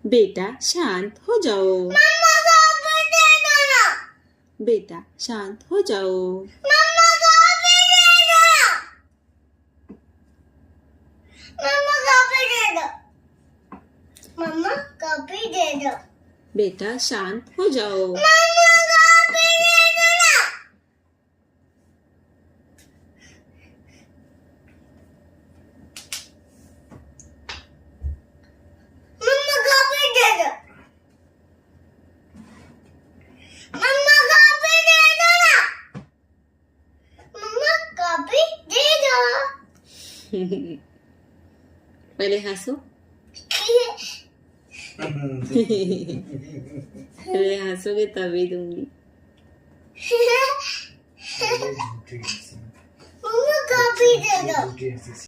बेटा शांत हो जाओ। मम्मा कॉफी दे दो ना। बेटा शांत हो जाओ। मम्मा कॉफी दे दो ना। मम्मा कॉफी दे दो। मम्मा कॉफी दे दो। बेटा शांत हो जाओ। मम्मा कॉफी दे दो ना। मम्मा कॉफी दे दो। मम्मा कॉफी दे दो ना। मम्मा कॉफी दे दो। पहले हंसो। पहले हंसोगे तभी दूंगी। मम्मा कॉफी दे दो।